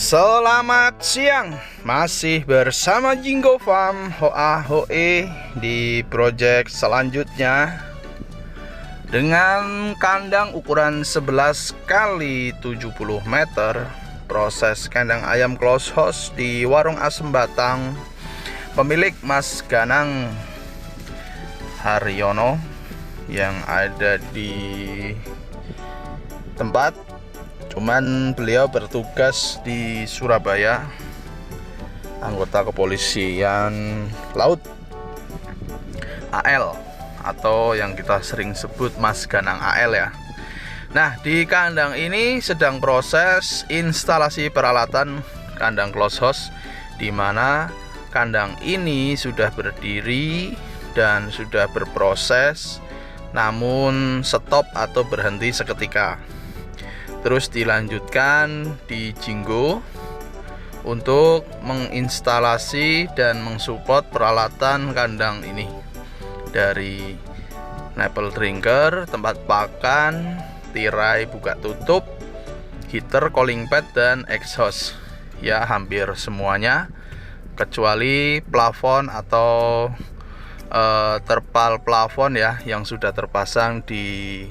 Selamat siang, masih bersama Jinggo Farm Hoa Hoe di project selanjutnya dengan kandang ukuran 11 kali 70 meter. Proses kandang ayam close house di Warung Asem Batang, pemilik Mas Ganang Haryono yang ada di tempat. Cuman beliau bertugas di Surabaya, anggota kepolisian laut AL, atau yang kita sering sebut Mas Ganang AL ya. Nah, di kandang ini sedang proses instalasi peralatan kandang close house, di mana kandang ini sudah berdiri dan sudah berproses, namun stop atau berhenti seketika. Terus dilanjutkan di Jinggo untuk menginstalasi dan mensupport peralatan kandang ini, dari nipple drinker, tempat pakan, tirai buka tutup, heater, cooling pad, dan exhaust. Ya, hampir semuanya kecuali plafon atau terpal plafon ya, yang sudah terpasang di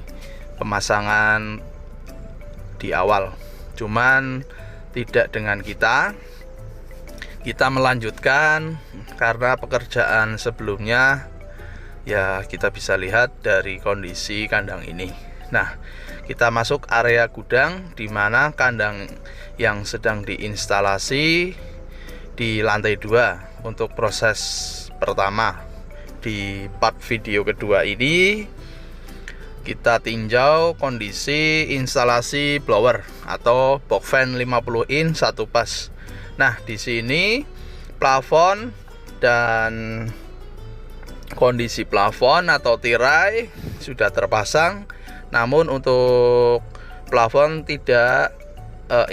pemasangan di awal. Cuman tidak dengan kita melanjutkan karena pekerjaan sebelumnya ya, kita bisa lihat dari kondisi kandang ini. Nah, kita masuk area gudang, di mana kandang yang sedang diinstalasi di lantai 2 untuk proses pertama. Di part video kedua ini kita tinjau kondisi instalasi blower atau box fan 50 in satu pas. Nah, di sini plafon dan kondisi plafon atau tirai sudah terpasang, namun untuk plafon tidak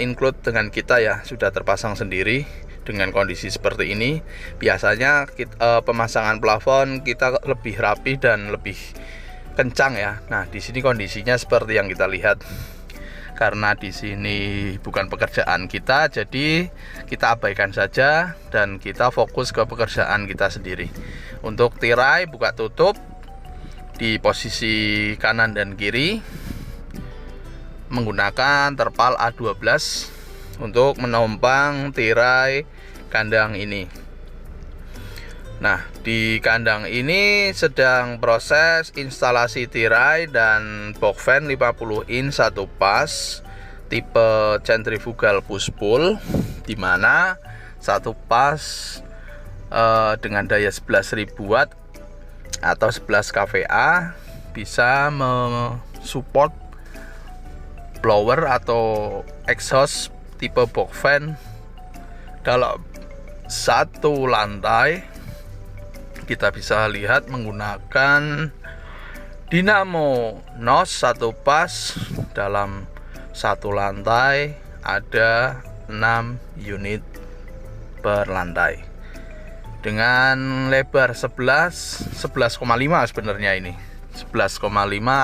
include dengan kita ya, sudah terpasang sendiri. Dengan kondisi seperti ini, biasanya pemasangan plafon kita lebih rapi dan lebih kencang ya. Nah, di sini kondisinya seperti yang kita lihat. Karena di sini bukan pekerjaan kita, jadi kita abaikan saja dan kita fokus ke pekerjaan kita sendiri. Untuk tirai buka tutup di posisi kanan dan kiri menggunakan terpal A12 untuk menompang tirai kandang ini. Nah, di kandang ini sedang proses instalasi tirai dan box fan 50 in satu pas tipe centrifugal push pull, di mana satu pas dengan daya 11.000 watt atau 11 kVA bisa mensupport blower atau exhaust tipe box fan dalam satu lantai. Kita bisa lihat menggunakan dinamo NOS satu pas dalam satu lantai, ada 6 unit per lantai dengan lebar 11,5 sebenarnya ini 11,5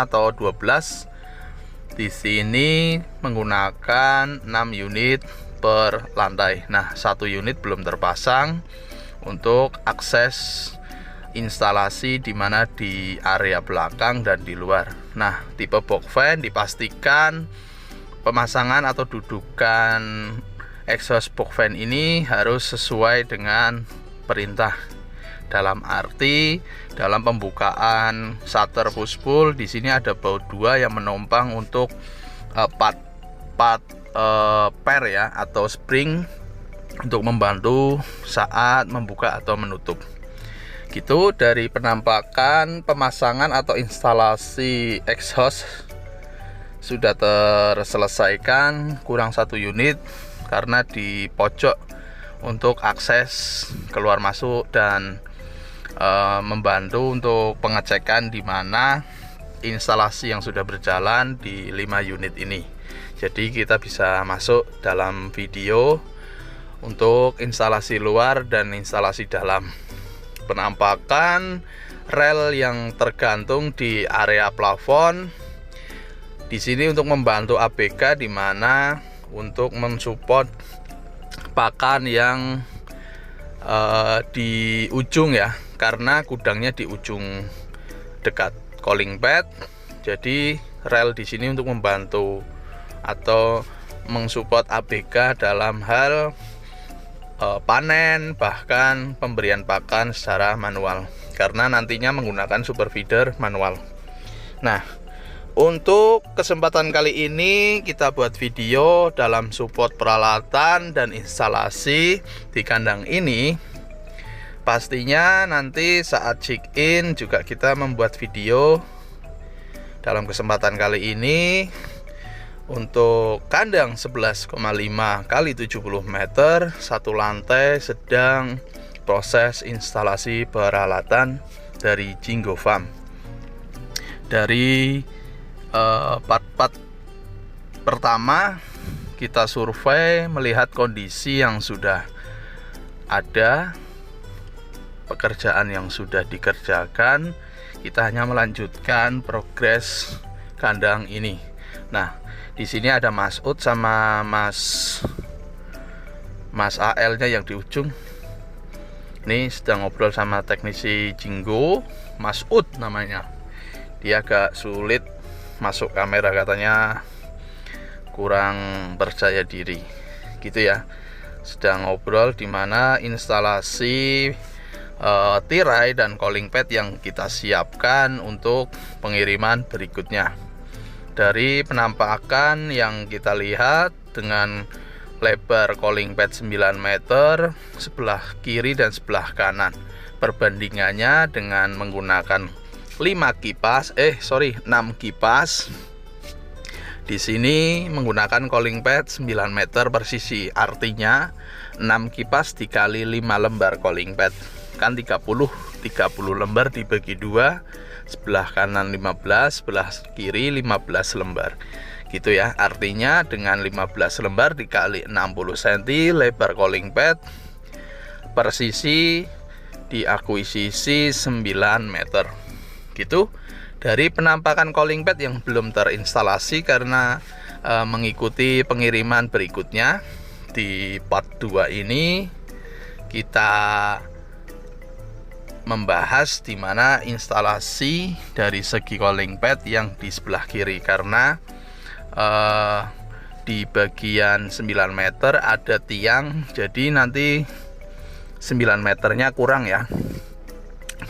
atau 12. Di sini menggunakan 6 unit per lantai. Nah, satu unit belum terpasang untuk akses instalasi, di mana di area belakang dan di luar. Nah, tipe box fan dipastikan pemasangan atau dudukan exhaust box fan ini harus sesuai dengan perintah. Dalam arti, dalam pembukaan shutter push pull, di sini ada baut 2 yang menompang untuk per ya, atau spring untuk membantu saat membuka atau menutup. Gitu. Dari penampakan pemasangan atau instalasi exhaust sudah terselesaikan, kurang satu unit karena di pojok untuk akses keluar masuk dan membantu untuk pengecekan di mana instalasi yang sudah berjalan di 5 unit ini. Jadi kita bisa masuk dalam video untuk instalasi luar dan instalasi dalam. Penampakan rel yang tergantung di area plafon. Di sini untuk membantu ABK, di mana untuk mensupport pakan yang di ujung ya, karena gudangnya di ujung dekat cooling pad. Jadi rel di sini untuk membantu atau mensupport ABK dalam hal panen, bahkan pemberian pakan secara manual, karena nantinya menggunakan super feeder manual. Nah, untuk kesempatan kali ini kita buat video dalam support peralatan dan instalasi di kandang ini. Pastinya nanti saat check in juga kita membuat video dalam kesempatan kali ini untuk kandang 11,5 kali 70 meter, satu lantai, sedang proses instalasi peralatan dari Jinggo Farm. Dari part-part pertama kita survei melihat kondisi yang sudah ada, pekerjaan yang sudah dikerjakan. Kita hanya melanjutkan progres kandang ini. Nah, di sini ada Mas Ud sama Mas AL-nya yang di ujung. Ini sedang ngobrol sama teknisi Jinggo, Mas Ud namanya. Dia agak sulit masuk kamera, katanya kurang percaya diri gitu ya. Sedang ngobrol di mana instalasi tirai dan cooling pad yang kita siapkan untuk pengiriman berikutnya. Dari penampakan yang kita lihat, dengan lebar cooling pad 9 meter sebelah kiri dan sebelah kanan, perbandingannya dengan menggunakan 6 kipas. Di sini menggunakan cooling pad 9 meter per sisi, artinya 6 kipas dikali 5 lembar cooling pad kan 30 lembar dibagi 2, sebelah kanan 15, sebelah kiri 15 lembar gitu ya. Artinya dengan 15 lembar dikali 60 cm lebar cooling pad per sisi diakuisisi 9 meter gitu. Dari penampakan cooling pad yang belum terinstalasi karena mengikuti pengiriman berikutnya, di part 2 ini kita membahas di mana instalasi dari segi cooling pad yang di sebelah kiri, karena di bagian 9 meter ada tiang, jadi nanti 9 meternya kurang ya.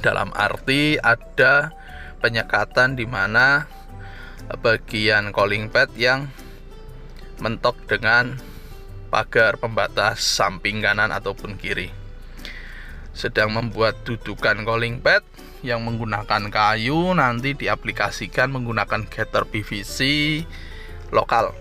Dalam arti ada penyekatan di mana bagian cooling pad yang mentok dengan pagar pembatas samping kanan ataupun kiri. Sedang membuat dudukan cooling pad yang menggunakan kayu, nanti diaplikasikan menggunakan getter PVC lokal.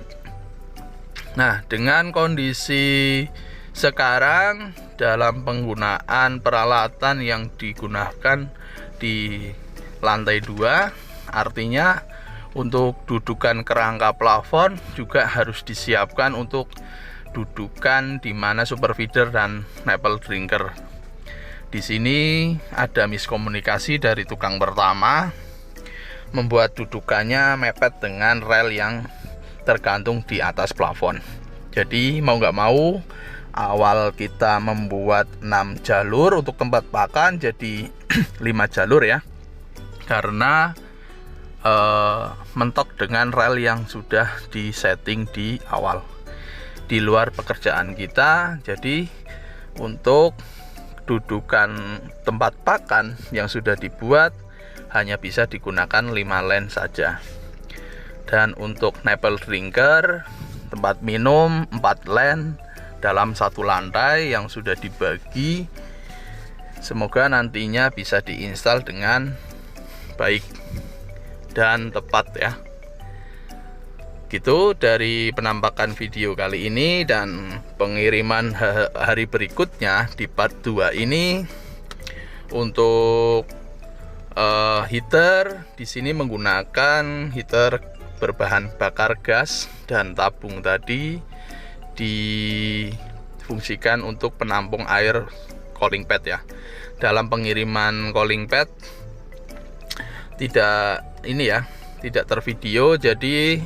Nah, dengan kondisi sekarang dalam penggunaan peralatan yang digunakan di lantai 2, artinya untuk dudukan kerangka plafon juga harus disiapkan untuk dudukan di mana super feeder dan nipple drinker. Di sini ada miskomunikasi dari tukang pertama, membuat dudukannya mepet dengan rel yang tergantung di atas plafon. Jadi mau nggak mau, awal kita membuat 6 jalur untuk tempat pakan jadi 5 jalur ya, karena mentok dengan rel yang sudah disetting di awal di luar pekerjaan kita. Jadi untuk dudukan tempat pakan yang sudah dibuat hanya bisa digunakan 5 len saja. Dan untuk nipple drinker, tempat minum 4 len dalam satu lantai yang sudah dibagi. Semoga nantinya bisa diinstal dengan baik dan tepat ya. Gitu dari penampakan video kali ini, dan pengiriman hari berikutnya di part 2 ini. Untuk heater di sini menggunakan heater berbahan bakar gas, dan tabung tadi difungsikan untuk penampung air cooling pad ya. Dalam pengiriman cooling pad tidak tervideo, jadi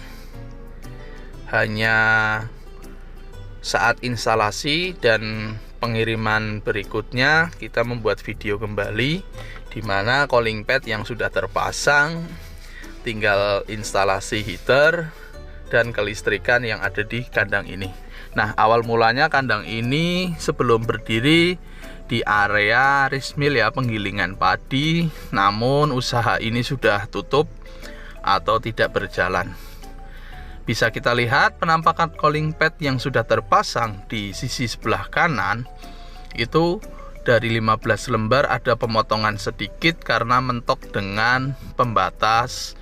hanya saat instalasi dan pengiriman berikutnya kita membuat video kembali di mana cooling pad yang sudah terpasang tinggal instalasi heater dan kelistrikan yang ada di kandang ini. Nah, awal mulanya kandang ini sebelum berdiri di area rice mill ya, penggilingan padi, namun usaha ini sudah tutup atau tidak berjalan. Bisa kita lihat penampakan cooling pad yang sudah terpasang di sisi sebelah kanan itu dari 15 lembar ada pemotongan sedikit karena mentok dengan pembatas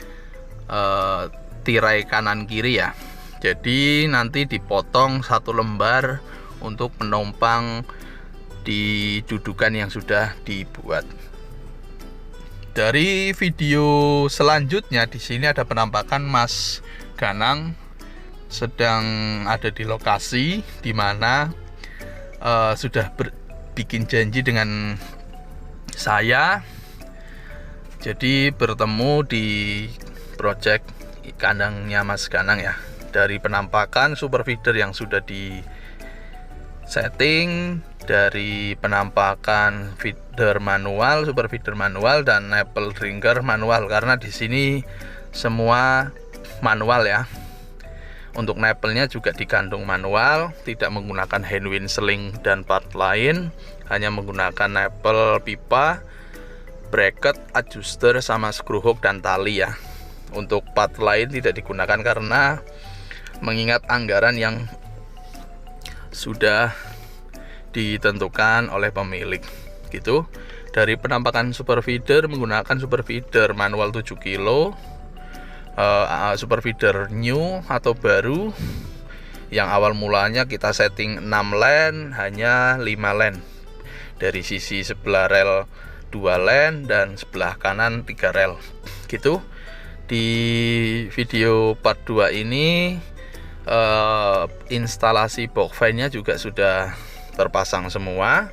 tirai kanan kiri ya. Jadi nanti dipotong 1 lembar untuk menumpang di dudukan yang sudah dibuat. Dari video selanjutnya di sini ada penampakan Mas Ganang sedang ada di lokasi di mana sudah bikin janji dengan saya. Jadi bertemu di project kandangnya Mas Ganang ya. Dari penampakan super feeder yang sudah di setting, dari penampakan feeder manual, super feeder manual dan nipple drinker manual, karena di sini semua manual ya. Untuk nipple-nya juga digantung manual, tidak menggunakan hand wind sling dan part lain, hanya menggunakan nipple pipa, bracket, adjuster sama screw hook dan tali ya. Untuk part lain tidak digunakan karena mengingat anggaran yang sudah ditentukan oleh pemilik gitu. Dari penampakan super feeder menggunakan super feeder manual 7 kilo, super feeder new atau baru yang awal mulanya kita setting 6 len hanya 5 len, dari sisi sebelah rel 2 len dan sebelah kanan 3 rel gitu. Di video part 2 ini instalasi box fan-nya juga sudah terpasang semua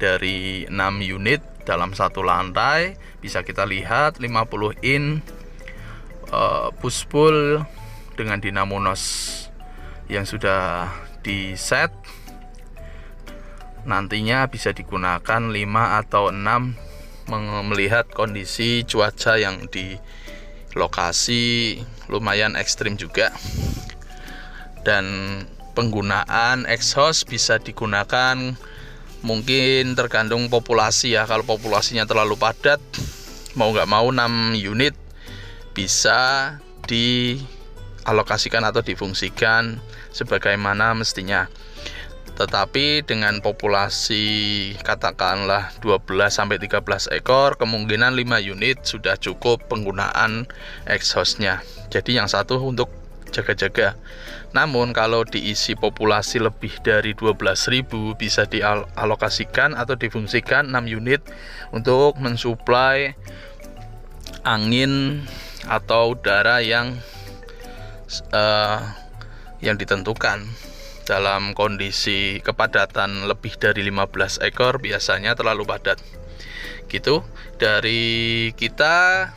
dari 6 unit dalam satu lantai. Bisa kita lihat 50 in push pull dengan dinamo NOS yang sudah di set. Nantinya bisa digunakan 5 atau 6 melihat kondisi cuaca yang di lokasi lumayan ekstrim juga. Dan penggunaan exhaust bisa digunakan mungkin tergantung populasi ya. Kalau populasinya terlalu padat, mau nggak mau 6 unit bisa dialokasikan atau difungsikan sebagaimana mestinya. Tetapi dengan populasi katakanlah 12-13 ekor, kemungkinan 5 unit sudah cukup penggunaan exhaustnya. Jadi yang satu untuk jaga-jaga. Namun kalau diisi populasi lebih dari 12.000 bisa dialokasikan atau difungsikan 6 unit untuk mensuplai angin atau udara yang ditentukan. Dalam kondisi kepadatan lebih dari 15 ekor biasanya terlalu padat gitu. Dari kita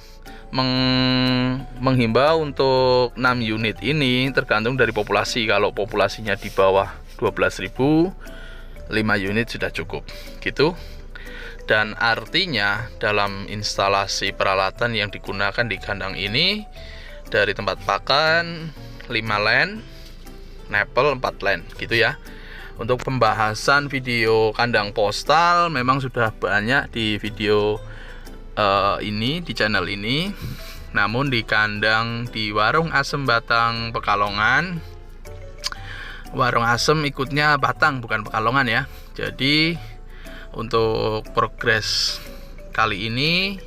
menghimbau untuk 6 unit ini tergantung dari populasi. Kalau populasinya di bawah 12.000, 5 unit sudah cukup gitu. Dan artinya dalam instalasi peralatan yang digunakan di kandang ini, dari tempat pakan 5 len, nipple 4 len gitu ya. Untuk pembahasan video kandang postal memang sudah banyak di video ini di channel ini. Namun di kandang di Warung Asem Batang Pekalongan, Warung Asem ikutnya Batang bukan Pekalongan ya. Jadi untuk progres kali ini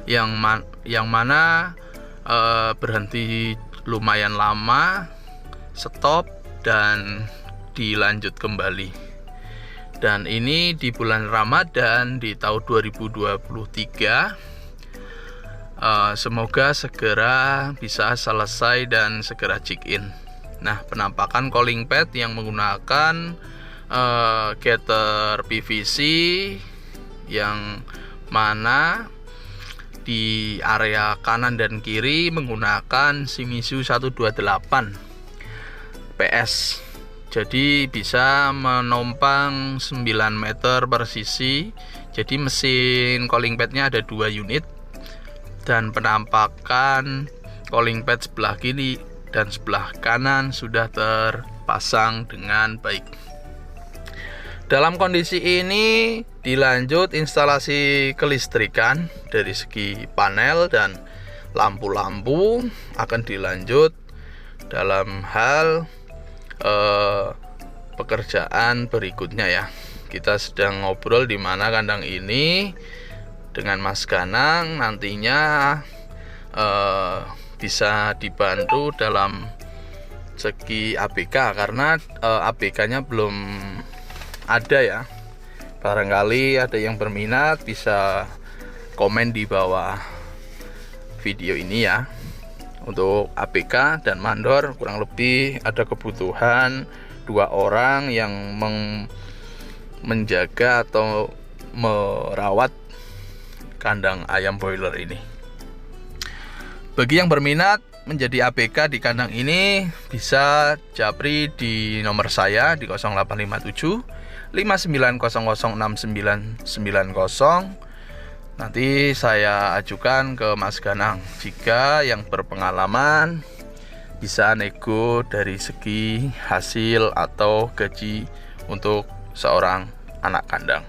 yang mana berhenti lumayan lama, stop dan dilanjut kembali. Dan ini di bulan Ramadan di tahun 2023. Semoga segera bisa selesai dan segera check in. Nah, penampakan cooling pad yang menggunakan getter PVC yang mana di area kanan dan kiri menggunakan Shimizu 128 PS Jadi bisa menompang 9 meter per sisi. Jadi mesin calling padnya ada 2 unit, dan penampakan calling pad sebelah kiri dan sebelah kanan sudah terpasang dengan baik. Dalam kondisi ini dilanjut instalasi kelistrikan dari segi panel dan lampu-lampu akan dilanjut dalam hal pekerjaan berikutnya ya. Kita sedang ngobrol di mana kandang ini dengan Mas Ganang nantinya bisa dibantu dalam segi ABK, karena ABK-nya belum ada ya. Barangkali ada yang berminat bisa komen di bawah video ini ya. Untuk ABK dan mandor kurang lebih ada kebutuhan 2 orang yang menjaga atau merawat kandang ayam broiler ini. Bagi yang berminat menjadi ABK di kandang ini bisa japri di nomor saya di 0857 59006990. Nanti saya ajukan ke Mas Ganang. Jika yang berpengalaman bisa nego dari segi hasil atau gaji untuk seorang anak kandang.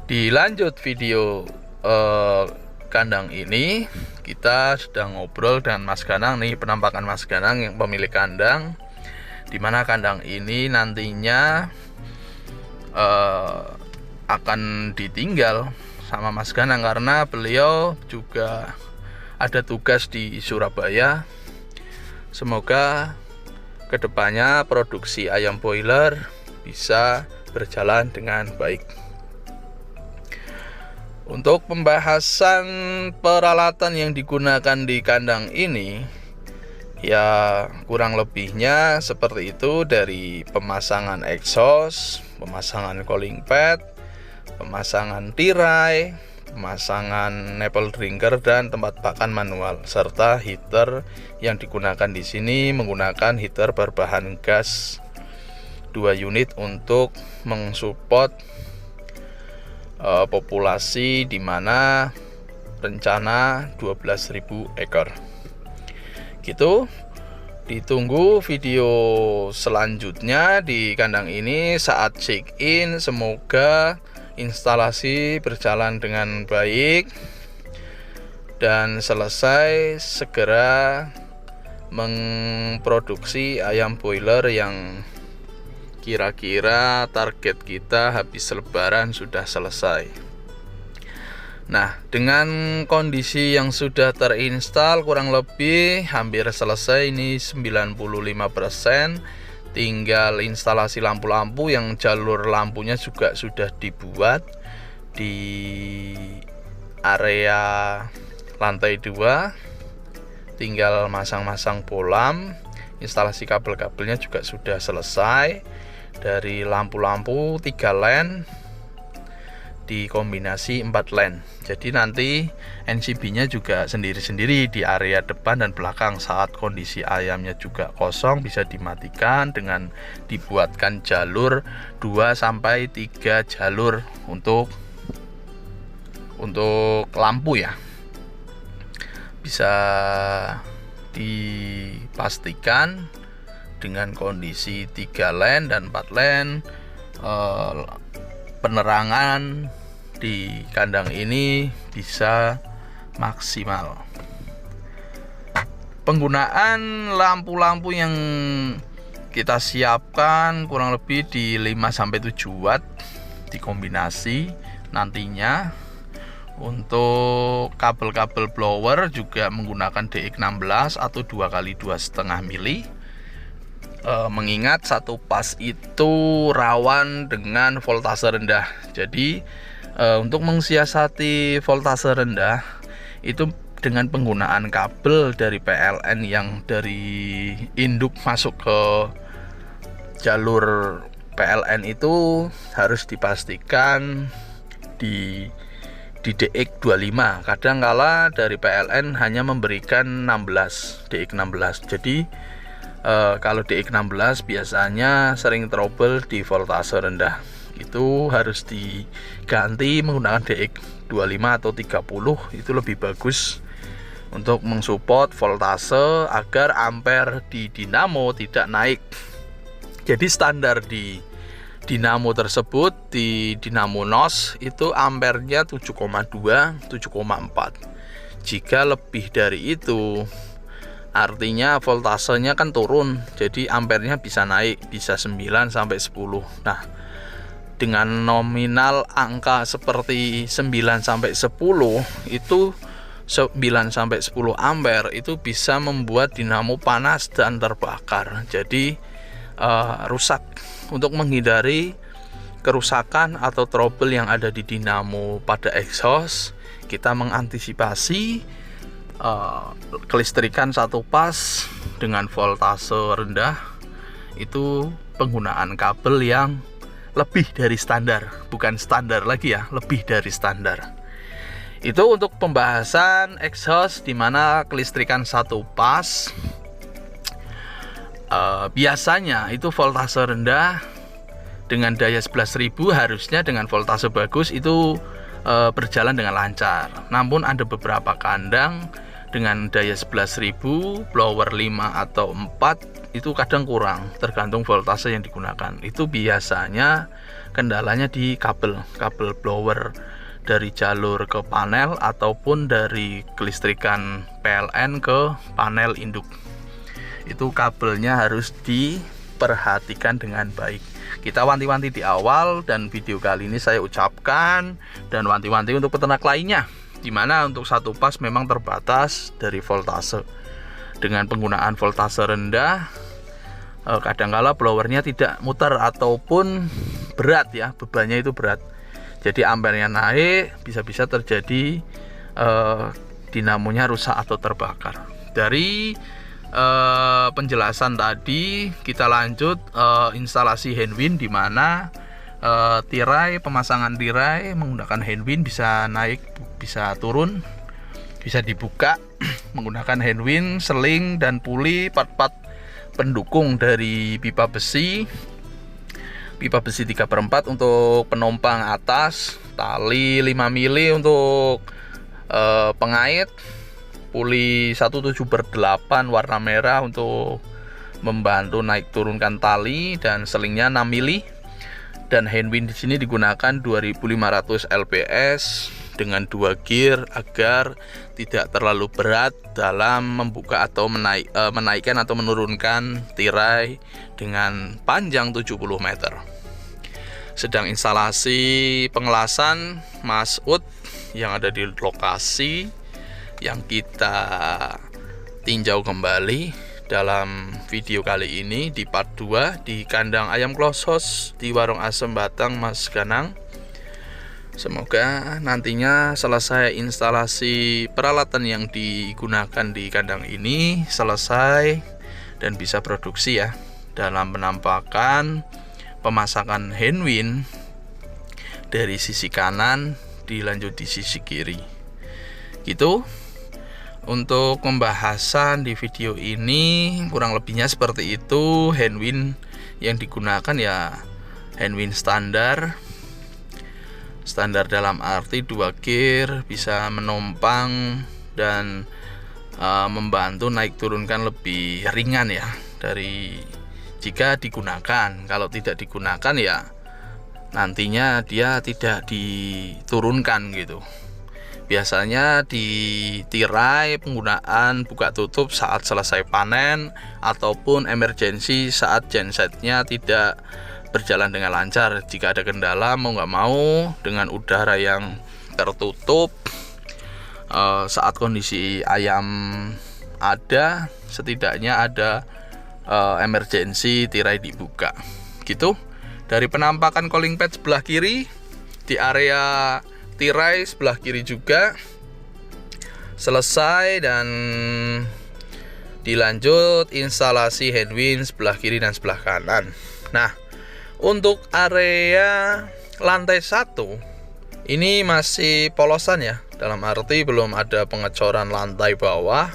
Dilanjut video kandang ini, kita sedang ngobrol dengan Mas Ganang nih, penampakan Mas Ganang yang pemilik kandang, dimana kandang ini nantinya akan ditinggal sama Mas Ganang karena beliau juga ada tugas di Surabaya. Semoga kedepannya produksi ayam broiler bisa berjalan dengan baik. Untuk pembahasan peralatan yang digunakan di kandang ini, ya kurang lebihnya seperti itu, dari pemasangan exhaust, pemasangan calling pad, pemasangan tirai, pemasangan nipple drinker dan tempat pakan manual, serta heater yang digunakan di sini menggunakan heater berbahan gas 2 unit untuk mensupport populasi di mana rencana 12.000 ekor. Gitu. Ditunggu video selanjutnya di kandang ini saat check in. Semoga instalasi berjalan dengan baik dan selesai segera memproduksi ayam broiler yang kira-kira target kita habis lebaran sudah selesai. Nah, dengan kondisi yang sudah terinstal kurang lebih hampir selesai ini 95%, tinggal instalasi lampu-lampu yang jalur lampunya juga sudah dibuat di area lantai 2, tinggal masang-masang bolam. Instalasi kabel-kabelnya juga sudah selesai. Dari lampu-lampu 3 len dikombinasi 4 len. Jadi nanti NCB-nya juga sendiri-sendiri di area depan dan belakang. Saat kondisi ayamnya juga kosong bisa dimatikan dengan dibuatkan jalur 2-3 jalur untuk lampu ya. Bisa dipastikan dengan kondisi 3 len dan 4 len penerangan di kandang ini bisa maksimal. Penggunaan lampu-lampu yang kita siapkan kurang lebih di 5-7 watt dikombinasi nantinya. Untuk kabel-kabel blower juga menggunakan DX16 atau 2x2,5 mili. Mengingat satu pas itu rawan dengan voltase rendah. Jadi untuk mensiasati voltase rendah itu dengan penggunaan kabel dari PLN yang dari induk masuk ke jalur PLN itu harus dipastikan di DX25. Kadangkala dari PLN hanya memberikan 16 DX16. Jadi Kalau DX16 biasanya sering trouble di voltase rendah, itu harus diganti menggunakan DX25 atau 30. Itu lebih bagus untuk mensupport voltase agar ampere di dinamo tidak naik. Jadi standar di dinamo tersebut, di dinamo NOS itu ampernya 7,2, 7,4. Jika lebih dari itu artinya voltasenya kan turun, jadi ampernya bisa naik, bisa 9 sampai 10. Nah, dengan nominal angka seperti 9 sampai 10 itu 9 sampai 10 ampere itu bisa membuat dinamo panas dan terbakar. Jadi rusak. Untuk menghindari kerusakan atau trouble yang ada di dinamo pada exhaust, kita mengantisipasi kelistrikan satu pas dengan voltase rendah itu penggunaan kabel yang lebih dari standar, bukan standar lagi ya, lebih dari standar. Itu untuk pembahasan exhaust di mana kelistrikan satu pas. Biasanya itu voltase rendah dengan daya 11.000 harusnya dengan voltase bagus itu berjalan dengan lancar. Namun ada beberapa kandang dengan daya 11.000, blower 5 atau 4 itu kadang kurang, tergantung voltase yang digunakan. Itu biasanya kendalanya di kabel blower dari jalur ke panel ataupun dari kelistrikan PLN ke panel induk. Itu kabelnya harus diperhatikan dengan baik. Kita wanti-wanti di awal, dan video kali ini saya ucapkan dan wanti-wanti untuk peternak lainnya, dimana untuk satu pas memang terbatas dari voltase. Dengan penggunaan voltase rendah, kadangkala blowernya tidak muter ataupun berat ya, bebannya itu berat. Jadi ampernya naik, bisa-bisa terjadi dinamonya rusak atau terbakar. Dari penjelasan tadi kita lanjut instalasi handwind, di mana tirai, pemasangan tirai menggunakan handwind bisa naik, bisa turun, bisa dibuka menggunakan handwind, seling dan puli, part-part pendukung dari pipa besi 3/4 untuk penumpang atas, tali 5 mili untuk pengait, puli 17/8 warna merah untuk membantu naik turunkan tali, dan selingnya 6 mili. Dan handwind di sini digunakan 2500 lps dengan 2 gear agar tidak terlalu berat dalam membuka atau menaikkan atau menurunkan tirai dengan panjang 70 meter. Sedang instalasi pengelasan Mas Ud yang ada di lokasi yang kita tinjau kembali dalam video kali ini di part 2 di kandang ayam klosos di Warung Asem Batang Mas Ganang. Semoga nantinya selesai instalasi peralatan yang digunakan di kandang ini selesai dan bisa produksi ya, dalam penampakan pemasangan handwind dari sisi kanan dilanjut di sisi kiri gitu. Untuk pembahasan di video ini kurang lebihnya seperti itu. Handwind yang digunakan ya handwind standar dalam arti 2 gear, bisa menumpang dan membantu naik turunkan lebih ringan ya dari jika digunakan. Kalau tidak digunakan ya nantinya dia tidak diturunkan gitu. Biasanya di tirai penggunaan buka tutup saat selesai panen ataupun emergensi saat gensetnya tidak berjalan dengan lancar. Jika ada kendala mau nggak mau dengan udara yang tertutup, saat kondisi ayam ada, setidaknya ada emergensi tirai dibuka gitu. Dari penampakan calling pad sebelah kiri, di area tirai sebelah kiri juga selesai, dan dilanjut instalasi handwind sebelah kiri dan sebelah kanan. Nah, untuk area lantai 1 ini masih polosan ya, dalam arti belum ada pengecoran lantai bawah.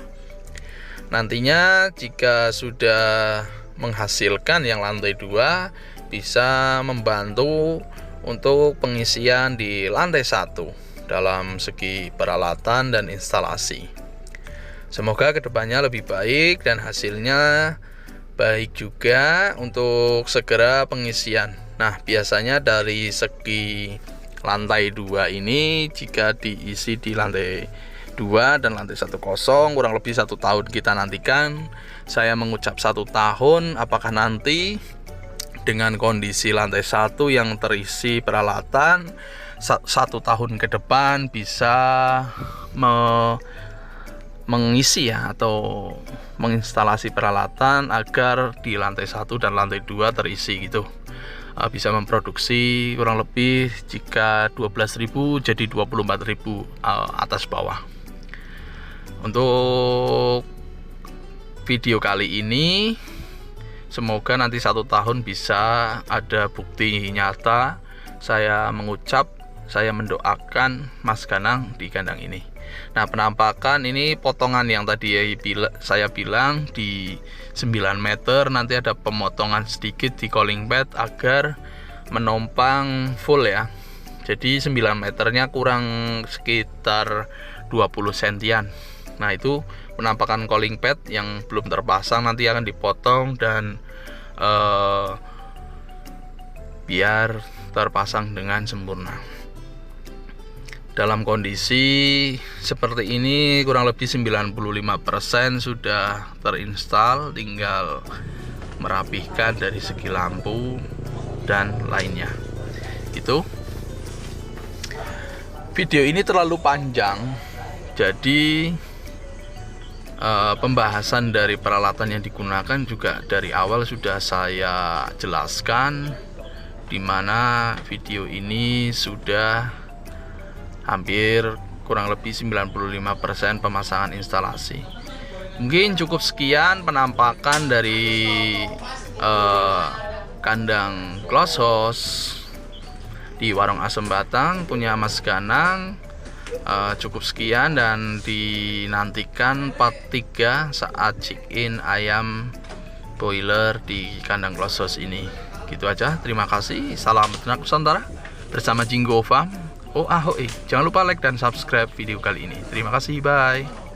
Nantinya jika sudah menghasilkan yang lantai 2, bisa membantu untuk pengisian di lantai 1 dalam segi peralatan dan instalasi. Semoga kedepannya lebih baik dan hasilnya baik juga untuk segera pengisian. Nah, biasanya dari segi lantai 2 ini, jika diisi di lantai 2 dan lantai 1 kosong, kurang lebih 1 tahun kita nantikan. Saya mengucap 1 tahun, apakah nanti dengan kondisi lantai 1 yang terisi peralatan 1 tahun ke depan bisa mengisi ya, atau menginstalasi peralatan agar di lantai 1 dan lantai 2 terisi gitu. Bisa memproduksi kurang lebih jika 12.000 jadi 24.000 atas bawah. Untuk video kali ini, semoga nanti 1 tahun bisa ada bukti nyata. Saya mendoakan Mas Ganang di kandang ini. Nah, penampakan ini potongan yang tadi saya bilang di 9 meter, nanti ada pemotongan sedikit di calling pad agar menompang full ya. Jadi 9 meternya kurang sekitar 20 sentian. Nah, itu penampakan calling pad yang belum terpasang nanti akan dipotong dan biar terpasang dengan sempurna. Dalam kondisi seperti ini kurang lebih 95% sudah terinstall, tinggal merapihkan dari segi lampu dan lainnya. Itu video ini terlalu panjang, jadi pembahasan dari peralatan yang digunakan juga dari awal sudah saya jelaskan, dimana video ini sudah hampir kurang lebih 95% pemasangan instalasi. Mungkin cukup sekian penampakan dari kandang close house di Warung Asem Batang punya Mas Ganang. Cukup sekian dan dinantikan part 3 saat check-in ayam boiler di kandang close house ini. Gitu aja, terima kasih. Salam Ternak Nusantara bersama Jinggo Farm. Jangan lupa like dan subscribe video kali ini. Terima kasih, bye.